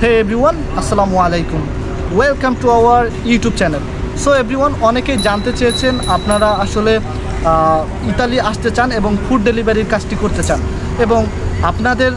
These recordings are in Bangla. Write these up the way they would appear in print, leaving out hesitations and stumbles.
Hey everyone, Assalamu alaikum. Welcome to our YouTube channel. So everyone, অনেকেই জানতে চেয়েছেন আপনারা আসলে ইতালি আসতে চান এবং ফুড ডেলিভারির কাজটি করতে চান এবং আপনাদের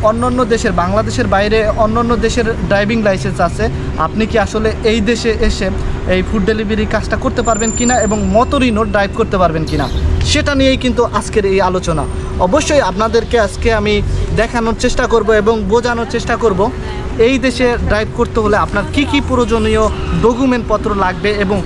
অন্যান্য দেশের বাংলাদেশের বাইরে অন্যান্য দেশের ড্রাইভিং লাইসেন্স আছে, আপনি কি আসলে এই দেশে এসে এই ফুড ডেলিভারি কাজটা করতে পারবেন কিনা এবং মোটরিনো ড্রাইভ করতে পারবেন কিনা সেটা নিয়েই কিন্তু আজকের এই আলোচনা। অবশ্যই আপনাদেরকে আজকে আমি দেখানোর চেষ্টা করব এবং বোঝানোর চেষ্টা করব এই দেশে ড্রাইভ করতে হলে আপনার কি প্রয়োজনীয় ডকুমেন্টপত্র লাগবে এবং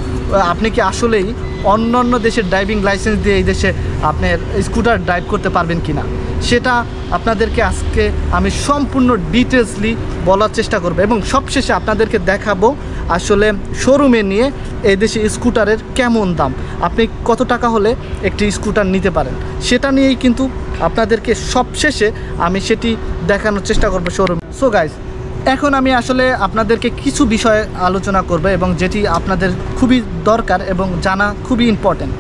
আপনি কি আসলেই অন্যান্য দেশের ড্রাইভিং লাইসেন্স দিয়ে এই দেশে আপনার স্কুটার ড্রাইভ করতে পারবেন কিনা সেটা আপনাদেরকে আজকে আমি সম্পূর্ণ ডিটেলসলি বলার চেষ্টা করব এবং সবশেষে আপনাদেরকে দেখাবো আসলে শোরুমে নিয়ে এই দেশে স্কুটারের কেমন দাম, আপনি কত টাকা হলে একটি স্কুটার নিতে পারেন সেটা নিয়েই কিন্তু আপনাদেরকে সবশেষে আমি সেটি দেখানোর চেষ্টা করব শোরুম। সো গাইস, এখন আমি আসলে আপনাদেরকে কিছু বিষয়ে আলোচনা করব এবং যেটি আপনাদের খুবই দরকার এবং জানা খুবই ইম্পর্টেন্ট।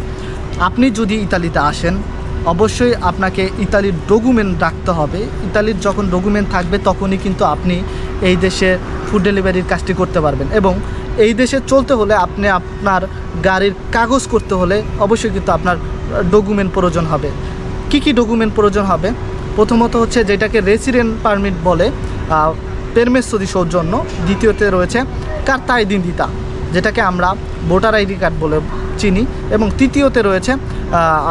আপনি যদি ইতালিতে আসেন অবশ্যই আপনাকে ইতালির ডকুমেন্ট রাখতে হবে। ইতালির যখন ডকুমেন্ট থাকবে তখনই কিন্তু আপনি এই দেশে ফুড ডেলিভারির কাজটি করতে পারবেন এবং এই দেশে চলতে হলে আপনি আপনার গাড়ির কাগজ করতে হলে অবশ্যই কিন্তু আপনার ডকুমেন্ট প্রয়োজন হবে। কি ডকুমেন্ট প্রয়োজন হবে? প্রথমত হচ্ছে যেটাকে রেসিডেন্ট পারমিট বলে, পেরমেসো দি সৌজন্য। দ্বিতীয়তে রয়েছে কার্তা আইডেন্টিতা, যেটাকে আমরা ভোটার আইডি কার্ড বলে চিনি, এবং তৃতীয়তে রয়েছে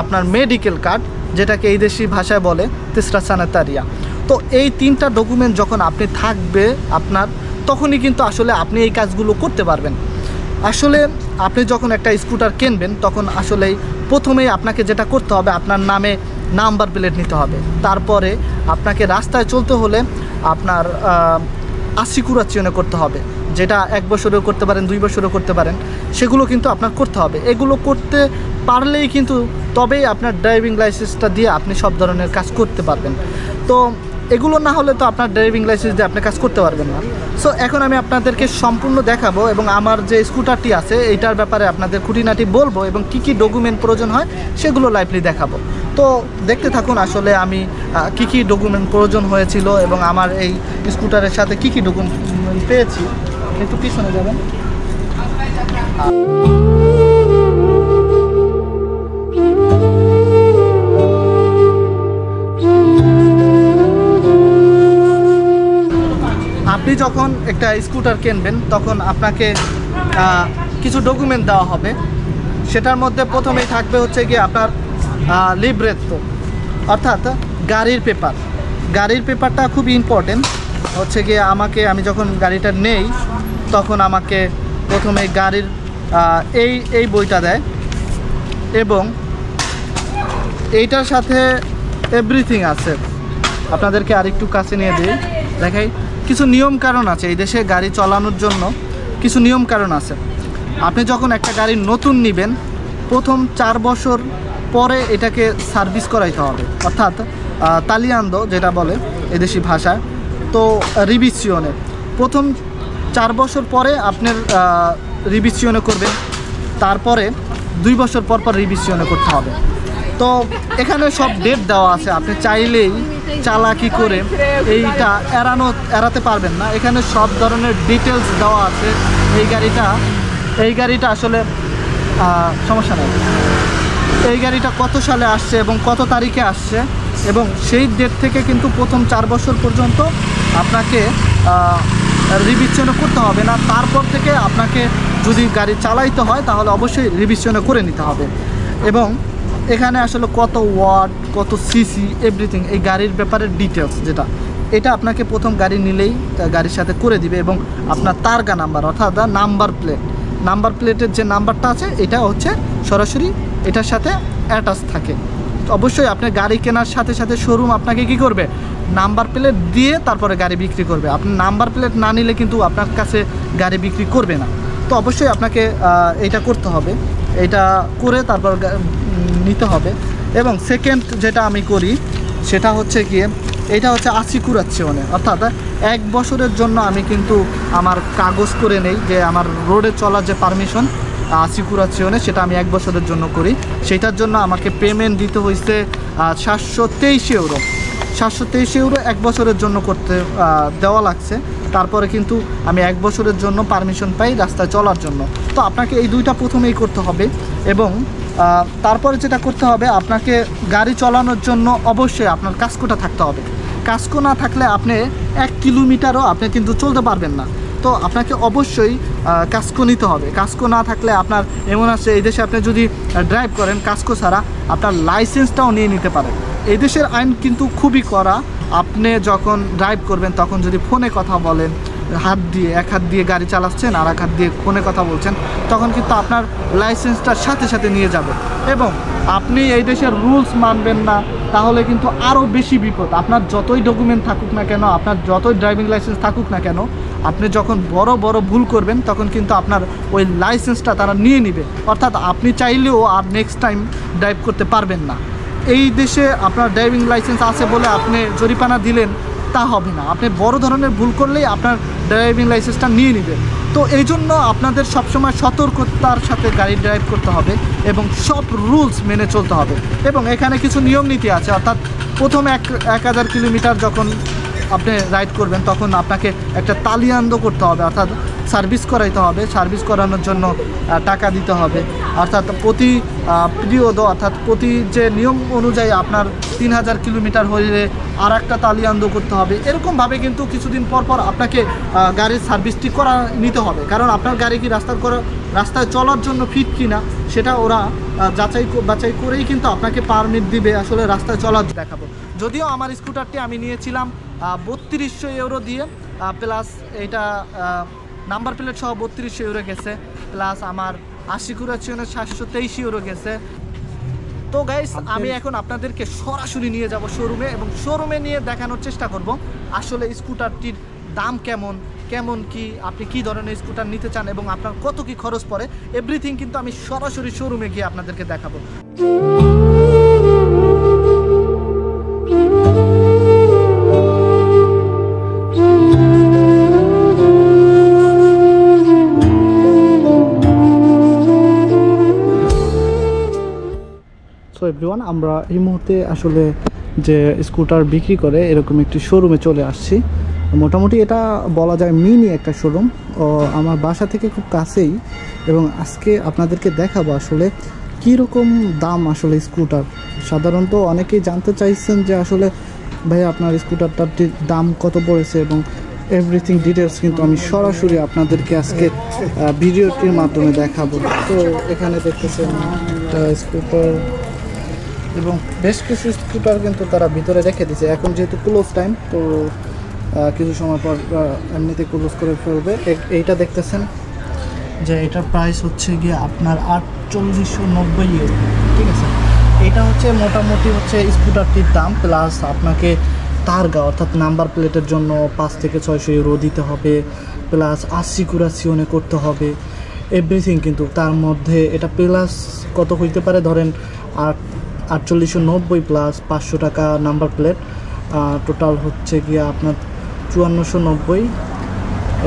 আপনার মেডিকেল কার্ড, যেটাকে এই দেশি ভাষায় বলে তেসরা সানাতারিয়া। তো এই তিনটা ডকুমেন্ট যখন আপনি থাকবে আপনার, তখনই কিন্তু আসলে আপনি এই কাজগুলো করতে পারবেন। আসলে আপনি যখন একটা স্কুটার কিনবেন তখন আসলেই প্রথমেই আপনাকে যেটা করতে হবে আপনার নামে নাম্বার প্লেট নিতে হবে। তারপরে আপনাকে রাস্তায় চলতে হলে আপনার আসিকুরাচিয়নে করতে হবে, যেটা 1 বছরেও করতে পারেন, 2 বছরেও করতে পারেন, সেগুলো কিন্তু আপনার করতে হবে। এগুলো করতে পারলেই কিন্তু তবেই আপনার ড্রাইভিং লাইসেন্সটা দিয়ে আপনি সব ধরনের কাজ করতে পারবেন। তো এগুলো না হলে তো আপনার ড্রাইভিং লাইসেন্স দিয়ে আপনি কাজ করতে পারবেন না। সো এখন আমি আপনাদেরকে সম্পূর্ণ দেখাবো এবং আমার যে স্কুটারটি আছে এইটার ব্যাপারে আপনাদের খুঁটিনাটি বলবো এবং কি ডকুমেন্ট প্রয়োজন হয় সেগুলো লাইভলি দেখাবো। তো দেখতে থাকুন আসলে আমি কি ডকুমেন্ট প্রয়োজন হয়েছিল এবং আমার এই স্কুটারের সাথে কি ডকুমেন্ট পেয়েছি। একটু পিছনে যাবেন। আপনি যখন একটা স্কুটার কিনবেন তখন আপনাকে কিছু ডকুমেন্ট দেওয়া হবে। সেটার মধ্যে প্রথমেই থাকবে হচ্ছে গিয়ে আপনার লিব্রেতো, অর্থাৎ গাড়ির পেপার। গাড়ির পেপারটা খুবই ইম্পর্টেন্ট। হচ্ছে গিয়ে আমি যখন গাড়িটা নেই তখন আমাকে প্রথমে গাড়ির এই বইটা দেয় এবং এইটার সাথে এভরিথিং আছে। আপনাদেরকে আরেকটু কাছে নিয়ে দিই, দেখাই। কিছু নিয়ম কারণ আছে এই দেশে গাড়ি চালানোর জন্য, কিছু নিয়ম কারণ আছে। আপনি যখন একটা গাড়ি নতুন নেবেন প্রথম 4 বছর পরে এটাকে সার্ভিস করাইতে হবে, অর্থাৎ তালিয়ান্দো যেটা বলে এদেশি ভাষায়। তো রিভিসিওনে প্রথম 4 বছর পরে আপনার রিভিসিওনে করবেন, তারপরে 2 বছর পর রিভিসিওনে করতে হবে। তো এখানে সব ডেট দেওয়া আছে, আপনি চাইলেই চালাকি করে এইটা এড়াতে পারবেন না। এখানে সব ধরনের ডিটেলস দেওয়া আছে। এই গাড়িটা আসলে সমস্যা নেই। এই গাড়িটা কত সালে আসছে এবং কত তারিখে আসছে এবং সেই ডেট থেকে কিন্তু প্রথম 4 বছর পর্যন্ত আপনাকে রিভিশনে করতে হবে না। তারপর থেকে আপনাকে যদি গাড়ি চালাইতে হয় তাহলে অবশ্যই রিভিশনে করে নিতে হবে। এবং এখানে আসলে কত ওয়াট, কত সিসি, এভরিথিং এই গাড়ির ব্যাপারে ডিটেলস, যেটা এটা আপনাকে প্রথম গাড়ি নিলেই গাড়ির সাথে করে দিবে এবং আপনার তারগা নাম্বার, অর্থাৎ নাম্বার প্লেটের যে নাম্বারটা আছে এটা হচ্ছে সরাসরি এটার সাথে অ্যাটাচ থাকে। অবশ্যই আপনি গাড়ি কেনার সাথে সাথে শোরুম আপনাকে কি করবে, নাম্বার প্লেট দিয়ে তারপরে গাড়ি বিক্রি করবে। আপনি নাম্বার প্লেট না নিলে কিন্তু আপনার কাছে গাড়ি বিক্রি করবে না। তো অবশ্যই আপনাকে এইটা করতে হবে, এটা করে তারপর নিতে হবে। এবং সেকেন্ড যেটা আমি করি সেটা হচ্ছে গিয়ে এটা হচ্ছে আসিকুরাচিয়নে, অর্থাৎ 1 বছরের জন্য আমি কিন্তু আমার কাগজ করে নেই, যে আমার রোডে চলার যে পারমিশন আসিকুরাচিয়নে সেটা আমি 1 বছরের জন্য করি। সেটার জন্য আমাকে পেমেন্ট দিতে হয়েছে 723 ইউরো। 723 ইউরো 1 বছরের জন্য করতে দেওয়া লাগছে। তারপরে কিন্তু আমি 1 বছরের জন্য পারমিশন পাই রাস্তায় চলার জন্য। তো আপনাকে এই দুইটা প্রথমেই করতে হবে এবং তারপরে যেটা করতে হবে, আপনাকে গাড়ি চালানোর জন্য অবশ্যই আপনার কাস্কোটা থাকতে হবে। কাস্কো না থাকলে আপনি 1 কিলোমিটারও আপনি কিন্তু চলতে পারবেন না। তো আপনাকে অবশ্যই কাস্কো নিতে হবে। কাস্কো না থাকলে আপনার এমন আছে, এই দেশে আপনি যদি ড্রাইভ করেন কাস্কো ছাড়া, আপনার লাইসেন্সটাও নিয়ে নিতে পারেন। এই দেশের আইন কিন্তু খুবই কড়া। আপনি যখন ড্রাইভ করবেন তখন যদি ফোনে কথা বলেন, এক হাত দিয়ে গাড়ি চালাচ্ছেন আর এক হাত দিয়ে ফোনে কথা বলছেন, তখন কিন্তু আপনার লাইসেন্সটার সাথে সাথে নিয়ে যাবে। এবং আপনি এই দেশের রুলস মানবেন না, তাহলে কিন্তু আরও বেশি বিপদ। আপনার যতই ডকুমেন্ট থাকুক না কেন, আপনার যতই ড্রাইভিং লাইসেন্স থাকুক না কেন, আপনি যখন বড় বড় ভুল করবেন তখন কিন্তু আপনার ওই লাইসেন্সটা তারা নিয়ে নেবে। অর্থাৎ আপনি চাইলেও আর নেক্সট টাইম ড্রাইভ করতে পারবেন না। এই দেশে আপনার ড্রাইভিং লাইসেন্স আছে বলে আপনি জরিমানা দিলেন তা হবে না। আপনি বড় ধরনের ভুল করলেই আপনার ড্রাইভিং লাইসেন্সটা নিয়ে নেবে। তো এই জন্য আপনাদের সবসময় সতর্কতার সাথে গাড়ি ড্রাইভ করতে হবে এবং সব রুলস মেনে চলতে হবে। এবং এখানে কিছু নিয়ম নীতি আছে। অর্থাৎ প্রথম 1000 কিলোমিটার যখন আপনি রাইড করবেন তখন আপনাকে একটা তালিয়ান্দ করতে হবে, অর্থাৎ সার্ভিস করাইতে হবে। সার্ভিস করানোর জন্য টাকা দিতে হবে। অর্থাৎ প্রতি পিরিয়ড, অর্থাৎ প্রতি যে নিয়ম অনুযায়ী আপনার 3000 কিলোমিটার হলে আর একটা তালিয়ান্দ করতে হবে। এরকমভাবে কিন্তু কিছুদিন পর পর আপনাকে গাড়ির সার্ভিসটি নিতে হবে। কারণ আপনার গাড়ি কি রাস্তায় চলার জন্য ফিট কিনা সেটা ওরা বাছাই করেই কিন্তু আপনাকে পারমিট দিবে আসলে রাস্তায় চলার দেখাবো। যদিও আমার স্কুটারটি আমি নিয়েছিলাম 3200 ইউরো দিয়ে, প্লাস এটা নাম্বার প্লেট সহ 3200 ইউরো গেছে, প্লাস আমার আসিকুরাচিওনের 723 ইউরো গেছে। তো গাইস, আমি এখন আপনাদেরকে সরাসরি নিয়ে যাব শোরুমে এবং শোরুমে নিয়ে দেখানোর চেষ্টা করব আসলে স্কুটারটির দাম কেমন কি, আপনি কি ধরনের স্কুটার নিতে চান এবং আপনার কত কি খরচ পড়ে, এভরিথিং কিন্তু আমি সরাসরি শোরুমে গিয়ে আপনাদেরকে দেখাবো। সো এভরিওয়ান, আমরা এই মুহূর্তে আসলে যে স্কুটার বিক্রি করে এরকম একটি শোরুমে চলে আসছি। মোটামুটি এটা বলা যায় মিনি একটা শোরুম, আমার বাসা থেকে খুব কাছেই। এবং আজকে আপনাদেরকে দেখাবো আসলে কীরকম দাম আসলে স্কুটার। সাধারণত অনেকেই জানতে চাইছেন যে আসলে ভাই আপনার স্কুটারটার দাম কত পড়েছে এবং এভরিথিং ডিটেলস কিন্তু আমি সরাসরি আপনাদেরকে আজকে ভিডিওটির মাধ্যমে দেখাবো। তো এখানে দেখতেছেন একটা স্কুটার এবং বেশ কিছু স্কুটার কিন্তু তারা ভিতরে রেখে দিয়েছে। এখন যেহেতু ক্লোজ টাইম, তো কিছু সময় পর এমনিতে ক্লোজ করে ফেলবে। এইটা দেখতেছেন যে এটার প্রাইস হচ্ছে গিয়ে আপনার 4890 ইউরো, ঠিক আছে। এটা হচ্ছে মোটামুটি হচ্ছে স্কুটারটির দাম, প্লাস আপনাকে তারগা অর্থাৎ নাম্বার প্লেটের জন্য 5 থেকে 600 ইউরো দিতে হবে, প্লাস আসিকুরাচিওনে করতে হবে, এভরিথিং কিন্তু তার মধ্যে। এটা প্লাস কত হইতে পারে, ধরেন 4890 প্লাস 500 টাকা নাম্বার প্লেট, টোটাল হচ্ছে গিয়ে আপনার 5490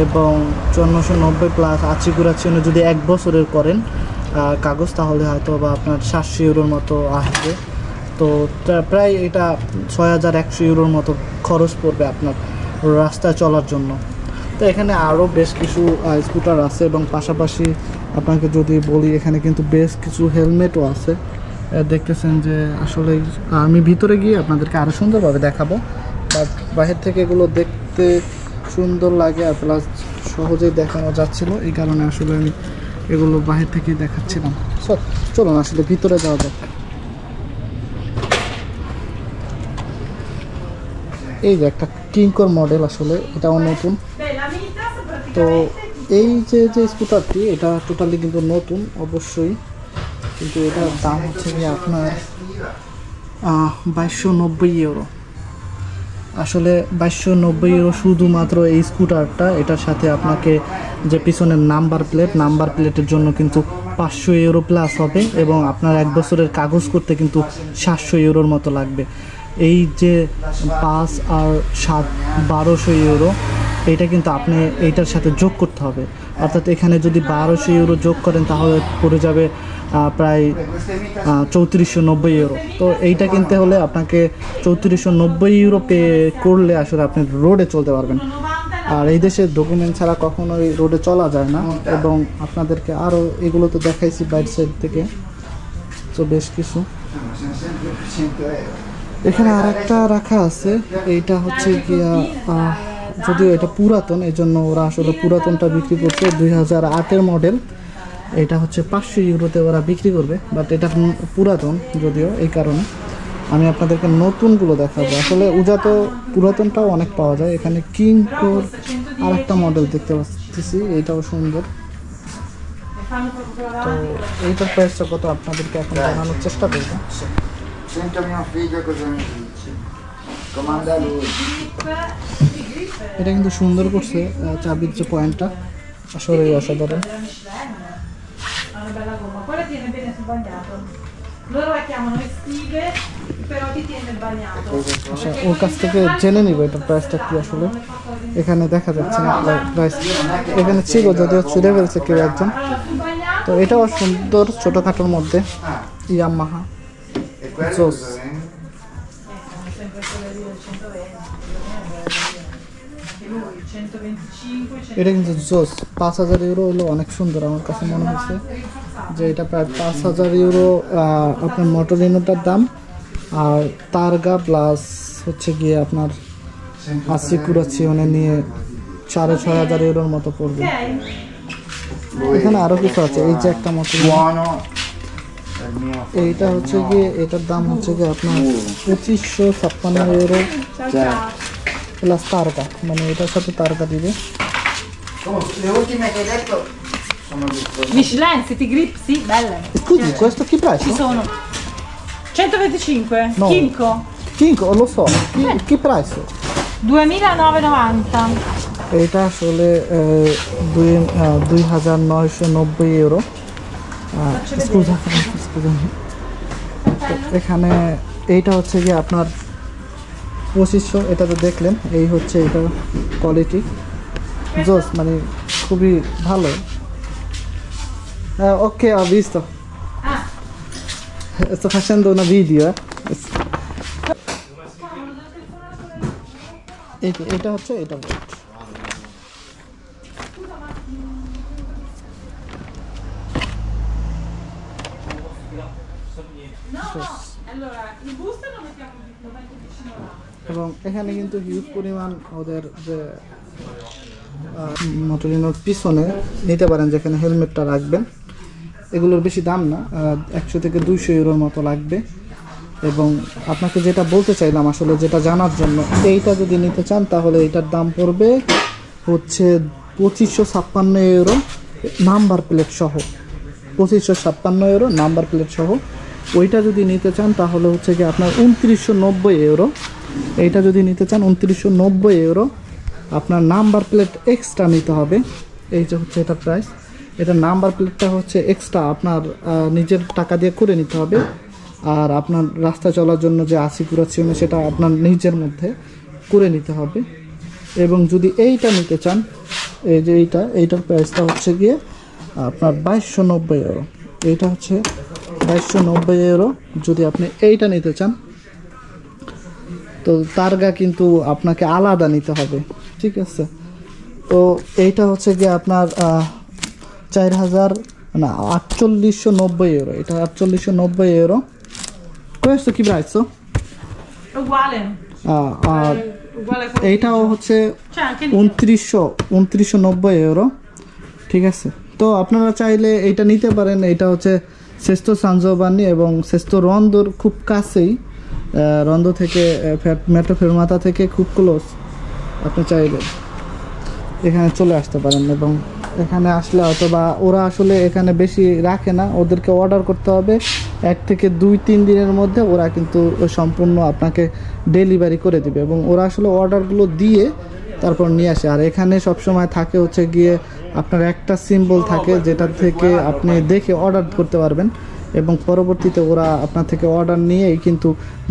এবং 5490 প্লাস আসিকুরাচিওনে যদি 1 বছরের করেন কাগজ, তাহলে হয়তো বা আপনার 700 ইউরোর মতো আসবে। তো প্রায় এটা 6100 ইউরোর মতো খরচ পড়বে আপনার রাস্তায় চলার জন্য। তো এখানে আরও বেশ কিছু স্কুটার আছে এবং পাশাপাশি আপনাকে যদি বলি এখানে কিন্তু বেশ কিছু হেলমেটও আছে। দেখতেছেন যে আসলে আমি ভিতরে গিয়ে আপনাদেরকে আরও সুন্দরভাবে দেখাবো, বাট বাহির থেকে এগুলো দেখতে সুন্দর লাগে আর প্লাস সহজেই দেখানো যাচ্ছিল, এই কারণে আসলে আমি এগুলো বাহির থেকেই দেখাচ্ছিলাম। চলুন আসলে ভিতরে যাওয়া যাক। এই যে একটা কিংকর মডেল, আসলে এটাও নতুন। তো এই যে স্কুটারটি এটা টোটালি কিন্তু নতুন অবশ্যই, কিন্তু এটার দাম হচ্ছে গিয়ে আপনার 2290 ইউরো। আসলে 2290 ইউরো শুধুমাত্র এই স্কুটারটা। এটার সাথে আপনাকে যে পিছনের নাম্বার প্লেটের জন্য কিন্তু 500 ইউরো প্লাস হবে এবং আপনার 1 বছরের কাগজ করতে কিন্তু 700 ইউরোর মতো লাগবে। এই যে 5 আর 7 1200 ইউরো, এইটা কিন্তু আপনি এইটার সাথে যোগ করতে হবে, অর্থাৎ এখানে যদি 1200 ইউরো যোগ করেন তাহলে পড়ে যাবে প্রায় 3490 ইউরো। তো এইটা কিনতে হলে আপনাকে 3490 ইউরো পে করলে আসলে আপনি রোডে চলতে পারবেন। আর এই দেশে ডকুমেন্ট ছাড়া কখনোই রোডে চলা যায় না। এবং আপনাদেরকে আরও এগুলো তো দেখাইছি বাইরের সাইড থেকে, তো বেশ কিছু এখানে আর একটা রাখা আছে। এইটা হচ্ছে গিয়া যদিও এটা পুরাতন, এই জন্য ওরা আসলে পুরাতনটা বিক্রি করছে, 2008-এর মডেল। এটা হচ্ছে 500 ইউরোতে ওরা বিক্রি করবে, বাট এটা পুরাতন যদিও, এই কারণে আমি আপনাদেরকে নতুনগুলো দেখাবো। আসলে উজাতো পুরাতনটাও অনেক পাওয়া যায়। এখানে কিংকোর আর একটা মডেল দেখতে পাচ্ছি, এইটাও সুন্দর। তো এইটার প্রাইসটা কত আপনাদেরকে এখন জানানোর চেষ্টা করবো। এটা কিন্তু সুন্দর করছে, চাবির যে পয়েন্টটা আসলে অসাধারণ। আচ্ছা, ওর কাছ থেকে জেনে নিব এটার প্রাইসটা কি। আসলে এখানে দেখা যাচ্ছে না প্রাইস, এখানে ছিল যদিও ছুঁড়ে ফেলছে কেউ একজন। তো এটাও সুন্দর, ছোটোখাটোর মধ্যে ইয়ামাহা জোস। এটা কিন্তু জোস, 5000 ইউরো হলো অনেক সুন্দর। আমার কাছে মনে হচ্ছে যে এটা প্রায় 5000 ইউরো আপনার মটোরিনোটার দাম। আর তারগা প্লাস হচ্ছে গিয়ে আপনার আসিকুরাচিওনে নিয়ে 6500 ইউরোর মতো পড়বে। এখানে আরও কিছু আছে, এই যে একটা মটোরিনো, এইটা হচ্ছে গিয়ে এটার দাম হচ্ছে গিয়ে আপনার 2556 ইউরো প্লাস তারকা, মানে এটার সাথে তারকা দিবে। Michelin, City Grip, sì, belle. Scusi, questo che prezzo? Ci sono 125, No. Kimco, 5, lo so, che prezzo? 2990. এটা আসলে 2990 ইউরো। এখানে এইটা হচ্ছে গিয়ে আপনার 2500, এটা তো দেখলেন। এই হচ্ছে এটা কোয়ালিটি জোস, মানে খুবই ভালো। ওকে, ho visto. Sto facendo una video. এটা হচ্ছে এটা। এবং এখানে কিন্তু হিউজ পরিমাণ ওদের যে মোটরিনোর পিছনে নিতে পারেন, যেখানে হেলমেটটা রাখবেন। এগুলোর বেশি দাম না, 100 থেকে 200 ইউরোর মতো লাগবে। এবং আপনাকে যেটা বলতে চাইলাম আসলে, যেটা জানার জন্য, এইটা যদি নিতে চান তাহলে এটার দাম পড়বে হচ্ছে 2556 ইউরো নাম্বার প্লেট সহ। 2556 ইউরো নাম্বার প্লেট সহ। ওইটা যদি নিতে চান তাহলে হচ্ছে কি আপনার 2990 ইউরো। এইটা যদি নিতে চান 2990 ইউরো, আপনার নাম্বার প্লেট এক্সট্রা নিতে হবে। এই যে হচ্ছে এটার প্রাইস। এটা নাম্বার প্লেটটা হচ্ছে এক্সট্রা আপনার নিজের টাকা দিয়ে করে নিতে হবে। আর আপনার রাস্তা চলার জন্য যে আসিকুরাচিওনে, সেটা আপনার নিজের মধ্যে করে নিতে হবে। এবং যদি এইটা নিতে চান, এই যে এইটার প্রাইসটা হচ্ছে গিয়ে আপনার 2290 ইউরো। এইটা হচ্ছে 2290 ইউরো। যদি আপনি এইটা নিতে চান তো তারগা কিন্তু আপনাকে আলাদা নিতে হবে, ঠিক আছে? তো এইটা হচ্ছে গিয়ে আপনার 4890 ইউরো। এটা 4890 euro. Questo che prezzo? Uguale. আর Uguale এইটাও হচ্ছে C'è anche lì. 2990 ইউরো, ঠিক আছে? তো আপনারা চাইলে এইটা নিতে পারেন। এটা হচ্ছে সেস্তো সান জোভান্নি এবং সেস্তো রন্দোর খুব কাছেই। রন্দো থেকে মেট্রো ফেরমাতা থেকে খুব ক্লোজ। আপনি চাইলে এখানে চলে আসতে পারেন। এবং এখানে আসলে অথবা ওরা আসলে এখানে বেশি রাখে না, ওদেরকে অর্ডার করতে হবে। 1 থেকে 2-3 দিনের মধ্যে ওরা কিন্তু সম্পূর্ণ আপনাকে ডেলিভারি করে দিবে। এবং ওরা আসলে অর্ডারগুলো দিয়ে তারপর নিয়ে আসে। আর এখানে সবসময় থাকে হচ্ছে গিয়ে আপনার একটা সিম্বল থাকে, যেটা থেকে আপনি দেখে অর্ডার করতে পারবেন। এবং পরবর্তীতে ওরা আপনার থেকে অর্ডার নিয়েই কিন্তু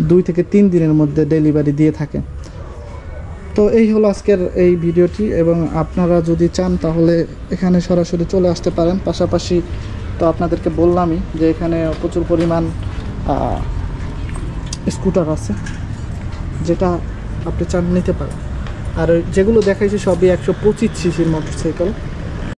2 থেকে 3 দিনের মধ্যে ডেলিভারি দিয়ে থাকে। তো এই হলো আজকের এই ভিডিওটি, এবং আপনারা যদি চান তাহলে এখানে সরাসরি চলে আসতে পারেন। পাশাপাশি তো আপনাদেরকে বললামই যে এখানে প্রচুর পরিমাণ স্কুটার আছে, যেটা আপনি চান নিতে পারেন। আর যেগুলো দেখাইছি সবই 125 সিসির মোটরসাইকেল।